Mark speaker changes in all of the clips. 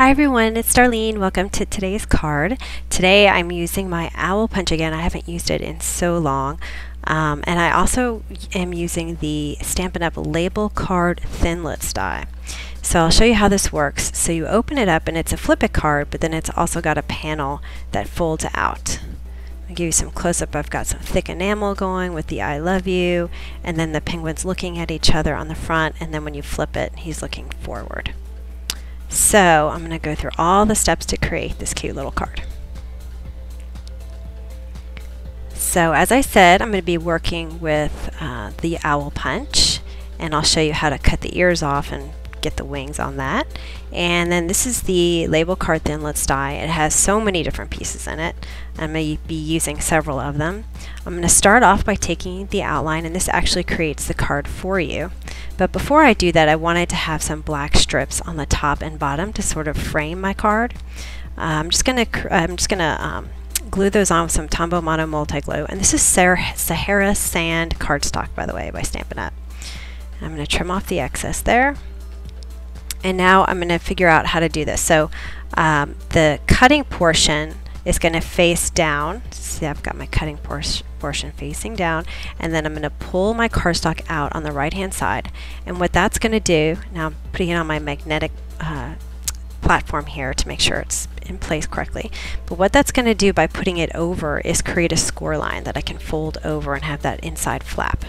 Speaker 1: Hi everyone, it's Darlene. Welcome to today's card. Today I'm using my owl punch again. I haven't used it in so long. And I also am using the Stampin' Up! Label Card Thinlits die. So I'll show you how this works. So you open it up and it's a flip it card, but then it's also got a panel that folds out. I'll give you some close-up. I've got some thick enamel going with the I love you, and then the penguins looking at each other on the front, and then when you flip it, he's looking forward. So I'm going to go through all the steps to create this cute little card. So as I said, I'm going to be working with the owl punch, and I'll show you how to cut the ears off and get the wings on that. And then this is the Label Card Thinlits die. It has so many different pieces in it. I'm going to be using several of them. I'm going to start off by taking the outline, and this actually creates the card for you. But before I do that, I wanted to have some black strips on the top and bottom to sort of frame my card. I'm just going to glue those on with some Tombow Mono multi-glue, and this is Sahara Sand cardstock, by the way, by Stampin' Up. And I'm going to trim off the excess there. And now I'm going to figure out how to do this. So the cutting portion is going to face down. See, I've got my cutting portion facing down, and then I'm going to pull my cardstock out on the right hand side. And what that's going to do, now I'm putting it on my magnetic platform here to make sure it's in place correctly, but what that's going to do by putting it over is create a score line that I can fold over and have that inside flap.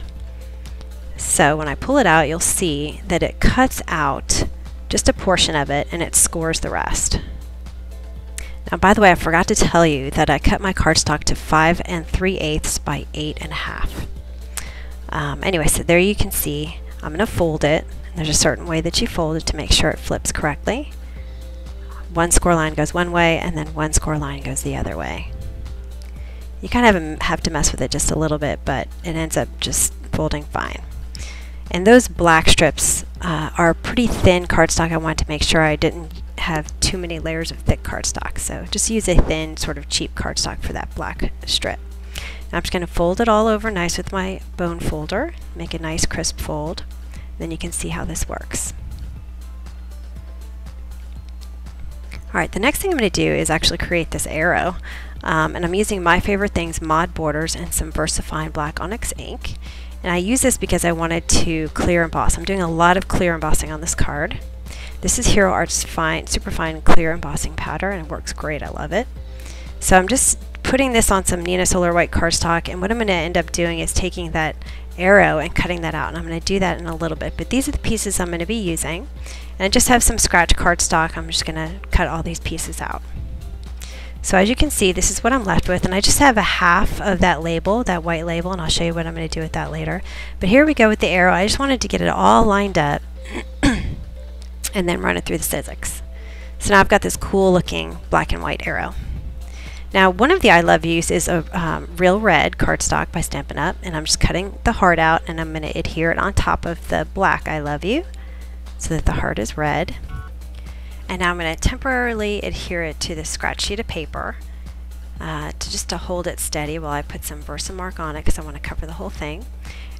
Speaker 1: So when I pull it out, you'll see that it cuts out just a portion of it and it scores the rest. Now, by the way, I forgot to tell you that I cut my cardstock to 5 3/8 by 8 1/2. Anyway, so there you can see I'm going to fold it. There's a certain way that you fold it to make sure it flips correctly. One score line goes one way, and then one score line goes the other way. You kind of have to mess with it just a little bit, but it ends up just folding fine. And those black strips are pretty thin cardstock. I wanted to make sure I didn't have too many layers of thick cardstock. So just use a thin, sort of cheap cardstock for that black strip. Now I'm just going to fold it all over nice with my bone folder. Make a nice crisp fold. Then you can see how this works. Alright, the next thing I'm going to do is actually create this arrow. And I'm using My Favorite Things Mod Borders and some VersaFine Black Onyx ink. And I use this because I wanted to clear emboss. I'm doing a lot of clear embossing on this card. This is Hero Art's super fine clear embossing powder, and it works great. I love it. So I'm just putting this on some Neenah Solar White cardstock, and what I'm going to end up doing is taking that arrow and cutting that out, and I'm going to do that in a little bit. But these are the pieces I'm going to be using. And I just have some scratch cardstock. I'm just going to cut all these pieces out. So as you can see, this is what I'm left with, and I just have a half of that label, that white label, and I'll show you what I'm going to do with that later. But here we go with the arrow. I just wanted to get it all lined up and then run it through the sizzix. So now I've got this cool looking black and white arrow. Now one of the I love yous is a Real Red cardstock by Stampin' Up, and I'm just cutting the heart out, and I'm going to adhere it on top of the black I love you so that the heart is red. And now I'm going to temporarily adhere it to the scratch sheet of paper to hold it steady while I put some Versamark on it because I want to cover the whole thing.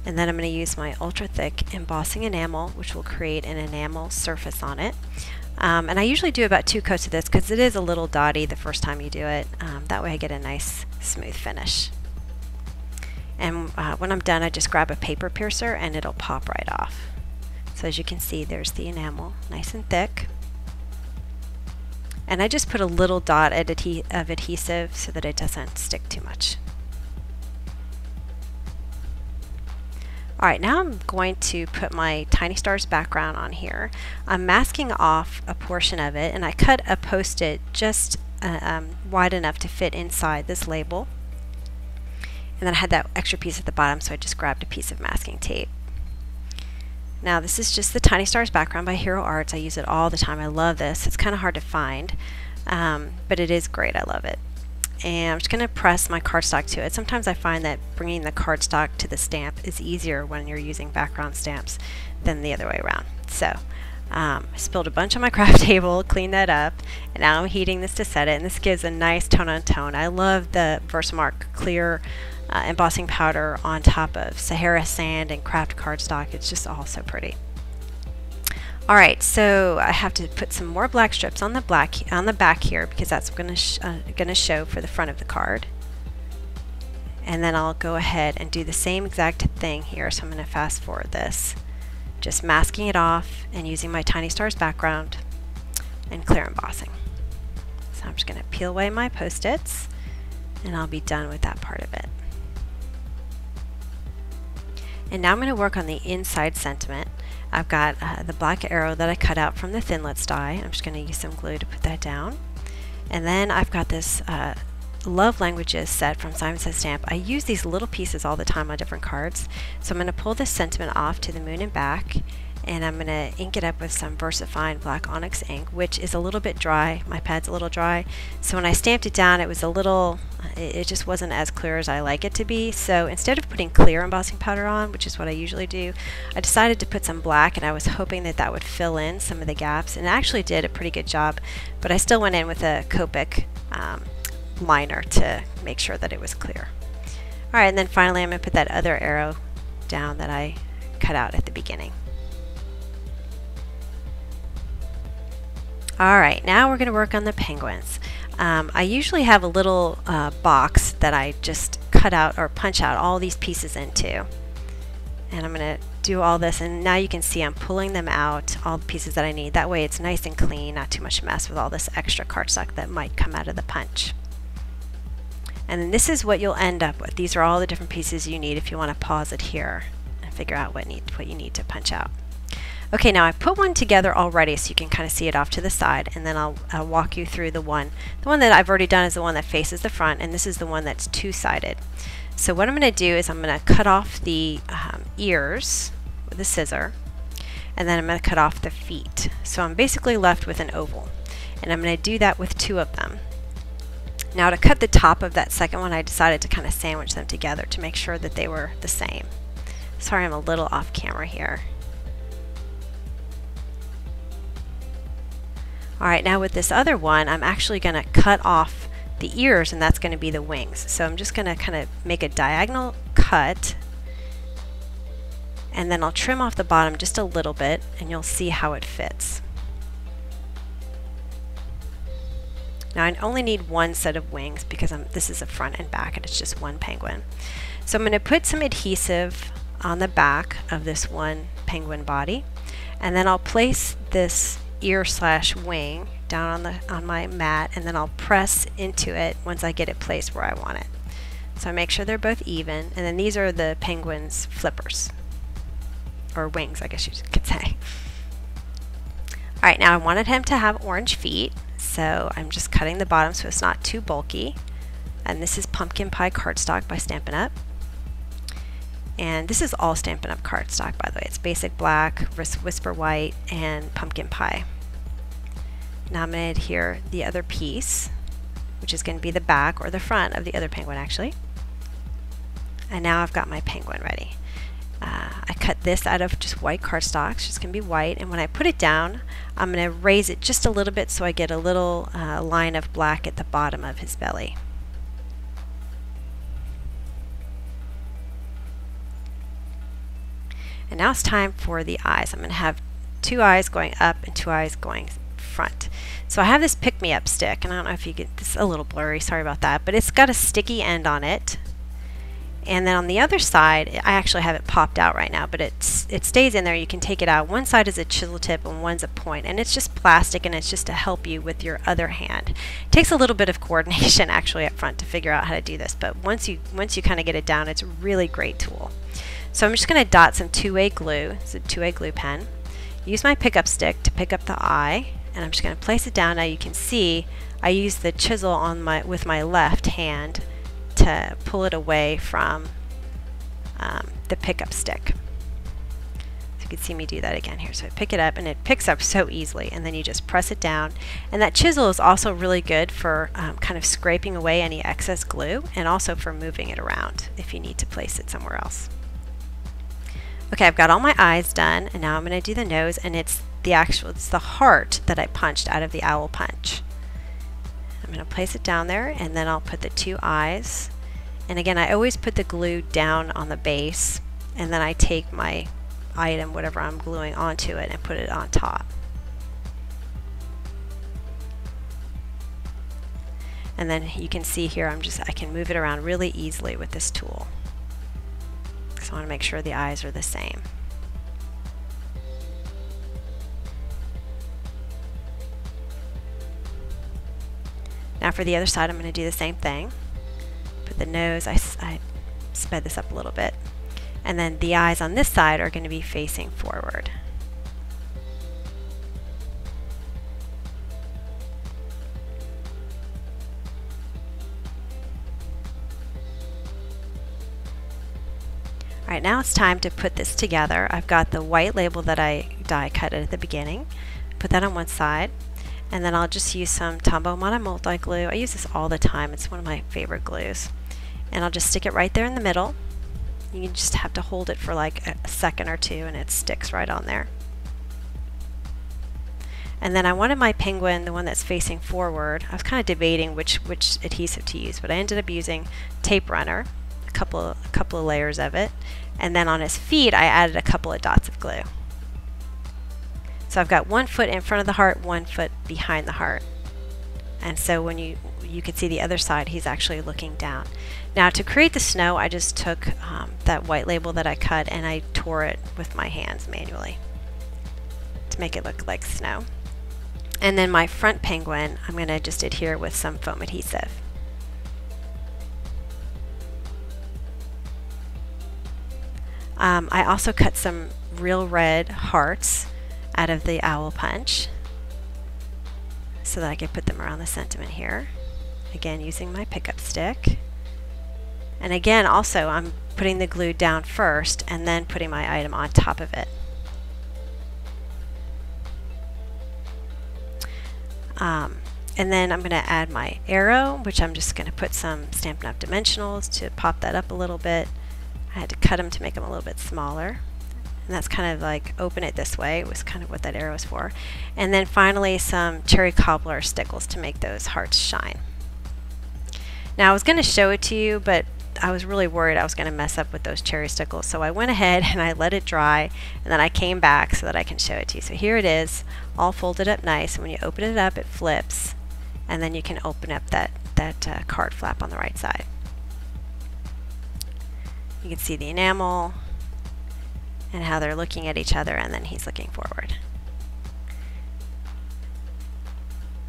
Speaker 1: And then I'm going to use my ultra thick embossing enamel, which will create an enamel surface on it. And I usually do about 2 coats of this because it is a little dotty the first time you do it. That way I get a nice smooth finish. And when I'm done, I just grab a paper piercer and it'll pop right off. So as you can see, there's the enamel, nice and thick. And I just put a little dot of adhesive so that it doesn't stick too much. Alright, now I'm going to put my Tiny Stars background on here. I'm masking off a portion of it, and I cut a post-it just wide enough to fit inside this label. And then I had that extra piece at the bottom, so I just grabbed a piece of masking tape. Now this is just the Tiny Stars background by Hero Arts. I use it all the time. I love this. It's kind of hard to find, but it is great. I love it. And I'm just going to press my cardstock to it. Sometimes I find that bringing the cardstock to the stamp is easier when you're using background stamps than the other way around. So I spilled a bunch on my craft table, cleaned that up, and now I'm heating this to set it, and this gives a nice tone on tone. I love the Versamark clear embossing powder on top of Sahara Sand and craft cardstock. It's just all so pretty. Alright, so I have to put some more black strips on the back here because that's going to show for the front of the card. And then I'll go ahead and do the same exact thing here. So I'm going to fast forward this, just masking it off and using my Tiny Stars background and clear embossing. So I'm just going to peel away my Post-its and I'll be done with that part of it. And now I'm going to work on the inside sentiment. I've got the black arrow that I cut out from the Thinlits die. I'm just going to use some glue to put that down. And then I've got this Love Languages set from Simon Says Stamp. I use these little pieces all the time on different cards. So I'm going to pull this sentiment off to the moon and back, and I'm going to ink it up with some VersaFine black onyx ink, which is a little bit dry. My pad's a little dry. So when I stamped it down, it was a little, it just wasn't as clear as I like it to be. So instead of putting clear embossing powder on, which is what I usually do, I decided to put some black, and I was hoping that that would fill in some of the gaps, and it actually did a pretty good job. But I still went in with a Copic liner to make sure that it was clear. Alright, and then finally I'm going to put that other arrow down that I cut out at the beginning. Alright, now we're going to work on the penguins. I usually have a little box that I just cut out or punch out all these pieces into. And I'm going to do all this, and now you can see I'm pulling them out, all the pieces that I need. That way it's nice and clean, not too much mess with all this extra cardstock that might come out of the punch. And then this is what you'll end up with. These are all the different pieces you need if you want to pause it here and figure out what you need to punch out. Okay, now I put one together already so you can kind of see it off to the side, and then I'll walk you through the one. The one that I've already done is the one that faces the front, and this is the one that's two-sided. So what I'm going to do is I'm going to cut off the ears with a scissor, and then I'm going to cut off the feet. So I'm basically left with an oval, and I'm going to do that with two of them. Now to cut the top of that second one, I decided to kind of sandwich them together to make sure that they were the same. Sorry, I'm a little off camera here. Alright, now with this other one, I'm actually going to cut off the ears, and that's going to be the wings. So I'm just going to kind of make a diagonal cut, and then I'll trim off the bottom just a little bit, and you'll see how it fits. Now I only need one set of wings because this is a front and back, and it's just one penguin. So I'm going to put some adhesive on the back of this one penguin body, and then I'll place this ear/wing down on my mat, and then I'll press into it once I get it placed where I want it. So I make sure they're both even, and then these are the penguin's flippers, or wings I guess you could say. Alright, now I wanted him to have orange feet, so I'm just cutting the bottom so it's not too bulky. And this is Pumpkin Pie cardstock by Stampin' Up. And this is all Stampin' Up cardstock, by the way. It's basic black, whisper white, and pumpkin pie. Now I'm going to adhere the other piece, which is going to be the back or the front of the other penguin actually. And now I've got my penguin ready. I cut this out of just white cardstock, it's just going to be white, and when I put it down, I'm going to raise it just a little bit so I get a little line of black at the bottom of his belly. And now it's time for the eyes. I'm going to have two eyes going up and two eyes going front. So I have this pick-me-up stick, and I don't know if you get this, a little blurry, sorry about that, but it's got a sticky end on it. And then on the other side, I actually have it popped out right now, but it stays in there. You can take it out. One side is a chisel tip and one's a point, and it's just plastic, and it's just to help you with your other hand. It takes a little bit of coordination actually up front to figure out how to do this, but once you kind of get it down, it's a really great tool. So I'm just going to dot some two-way glue. It's a two-way glue pen. Use my pickup stick to pick up the eye, and I'm just going to place it down. Now you can see I use the chisel on with my left hand to pull it away from the pickup stick. So you can see me do that again here. So I pick it up, and it picks up so easily, and then you just press it down. And that chisel is also really good for kind of scraping away any excess glue, and also for moving it around if you need to place it somewhere else. Okay, I've got all my eyes done, and now I'm going to do the nose, and it's the heart that I punched out of the owl punch. I'm going to place it down there, and then I'll put the two eyes. And again, I always put the glue down on the base, and then I take my item, whatever I'm gluing onto it, and put it on top. And then you can see here I can move it around really easily with this tool. So I want to make sure the eyes are the same. Now for the other side, I'm going to do the same thing. Put the nose, I sped this up a little bit. And then the eyes on this side are going to be facing forward. Alright, now it's time to put this together. I've got the white label that I die cut at the beginning. Put that on one side. And then I'll just use some Tombow multi glue. I use this all the time. It's one of my favorite glues. And I'll just stick it right there in the middle. You just have to hold it for like a second or two and it sticks right on there. And then I wanted my penguin, the one that's facing forward. I was kind of debating which adhesive to use, but I ended up using tape runner, a couple of layers of it. And then on his feet I added a couple of dots of glue. So I've got 1 foot in front of the heart, 1 foot behind the heart. And so when you can see the other side, he's actually looking down. Now to create the snow, I just took that white label that I cut and I tore it with my hands manually to make it look like snow. And then my front penguin, I'm going to just adhere with some foam adhesive. I also cut some real red hearts out of the owl punch so that I could put them around the sentiment here. Again, using my pickup stick. And again, also I'm putting the glue down first and then putting my item on top of it. And then I'm going to add my arrow, which I'm just going to put some Stampin' Up! Dimensionals to pop that up a little bit. I had to cut them to make them a little bit smaller. And that's kind of like open it this way. It was kind of what that arrow is for. And then finally some cherry cobbler stickles to make those hearts shine. Now I was going to show it to you, but I was really worried I was going to mess up with those cherry stickles. So I went ahead and I let it dry, and then I came back so that I can show it to you. So here it is, all folded up nice. And when you open it up, it flips, and then you can open up that card flap on the right side. You can see the enamel and how they're looking at each other, and then he's looking forward.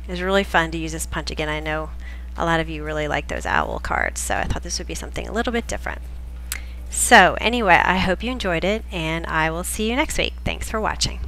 Speaker 1: It was really fun to use this punch again. I know a lot of you really like those owl cards, so I thought this would be something a little bit different. So anyway, I hope you enjoyed it, and I will see you next week. Thanks for watching.